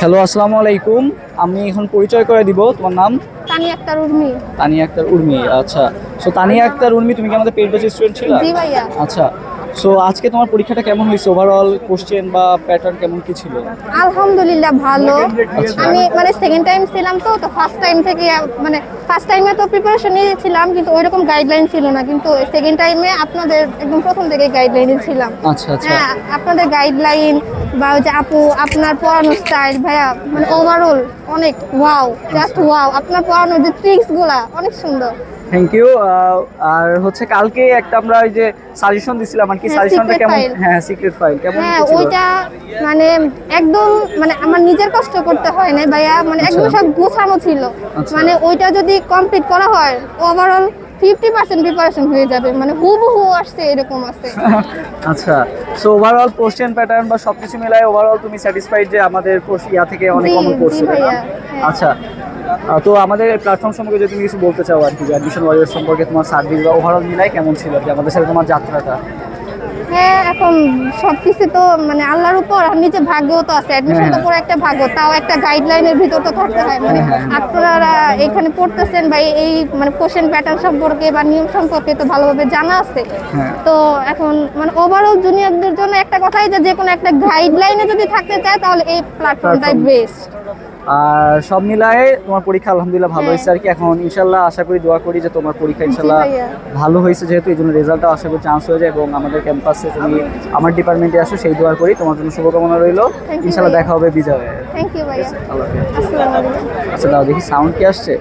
Hello, আসসালামু আলাইকুম। আমি এখন পরিচয় করে দিব। তোমার নাম? তানিয়া আক্তার উর্মি। তানিয়া আক্তার উর্মি। আচ্ছা, সো তানিয়া আক্তার উর্মি, তুমি কি আমাদের পেইড ব্যাচ স্টুডেন্ট ছিলা? জি ভাইয়া। আচ্ছা, সো আজকে তোমার পরীক্ষাটা কেমন হয়েছে? ওভারঅল কোশ্চেন বা প্যাটার্ন কেমন কি ছিল? আলহামদুলিল্লাহ ভালো। আচ্ছা। আমি মানে সেকেন্ড টাইম ছিলাম, তো ফার্স্ট টাইম থেকে মানে ফার্স্ট টাইমে তো প্রিপারেশন নিয়েছিলাম, কিন্তু ওইরকম গাইডলাইন ছিল না। কিন্তু সেকেন্ড টাইমে আপনাদের একদম প্রথম থেকে গাইডলাইনে ছিলাম। আচ্ছা আচ্ছা। হ্যাঁ, আপনাদের গাইডলাইন বা ওই যে আপু আপনার পড়ানোর স্টাইল ভাইয়া, মানে ওভারঅল অনেক ওয়াও, জাস্ট ওয়াও। আপনার পড়ানোর যে ট্রিক্স গুলা অনেক সুন্দর। Thank you. আর হচ্ছে কালকে একটা আমরা ওই যে সাজেশন দিছিলাম আর কি, হ্যাঁ, সাজেশনটা secret কেমন? file। হ্যাঁ, সিক্রেট ফাইল কেমন হ্যাঁ, কি ছিল? ওইটা মানে একদম মানে আমার নিজের কষ্ট করতে হয় না ভাইয়া, মানে একদম সব গোছানো ছিল। আচ্ছা। মানে ওইটা যদি কমপ্লিট করা হয় ওভারঅল 50% প্রিপারেশন হয়ে যাবে, মানে হুবহু আসছে এরকম আছে। আচ্ছা, সো ওভারঅল কোশ্চেন প্যাটার্ন বা সবকিছু মিলায় ওভারঅল তুমি স্যাটিসফাইড যে আমাদের ইয়া থেকে অনেক জি, কমন জি পড়ছে, তাই না? ভাইয়া, হ্যাঁ। আচ্ছা, তো আমাদের প্ল্যাটফর্ম সম্পর্কে যদি তুমি কিছু বলতে চাও আর কি, অ্যাডমিশন ওয়ারিয়র সম্পর্কে তোমার সার্ভিস বা ওভারঅল মিলাই কেমন ছিল যে আমাদের সাথে তোমার যাত্রাটা? হ্যাঁ, এখন সবকিছু তো মানে আল্লাহর উপর, আর নিজে ভাগ্যও তো আছে। অ্যাডমিশন তো পুরো একটা ভাগ্য, তাও একটা গাইডলাইনের ভিতর তো থাকতে হয়। মানে আপনারা এখানে পড়তেছেন বা এই মানে কোশ্চেন প্যাটার্ন সম্পর্কে বা নিয়ম সম্পর্কে তো ভালোভাবে জানা আছে। হ্যাঁ। তো এখন মানে ওভারঅল জুনিয়রদের জন্য একটা কথাই যে কোনো একটা গাইডলাইনে যদি থাকতে চায় তাহলে এই প্ল্যাটফর্মটাই বেস্ট। আর সব মিলায়ে তোমার পরীক্ষা আলহামদুলিল্লাহ ভালো হ্যাঁ। হয়েছে আর কি। এখন ইনশাল্লাহ আশা করি, দোয়া করি যে তোমার পরীক্ষা জি ইনশাল্লাহ ভাইয়া। ভালো হয়েছে, যেহেতু এই জন্য রেজাল্টটা আশা করি চান্স হয়ে যায় এবং আমাদের ক্যাম্পাসে তুমি আমার ডিপার্টমেন্টে আসো, সেই দোয়া করি। তোমার জন্য শুভকামনা রইল। Thank you ইনশাল্লাহ ভাইয়া। দেখা হবে বিজয়ে। থ্যাংক ইউ ভাইয়া। আল্লাহ হাফেজ। আসসালামু আলাইকুম। আচ্ছা, দাও দেখি সাউন্ড কি আসছে।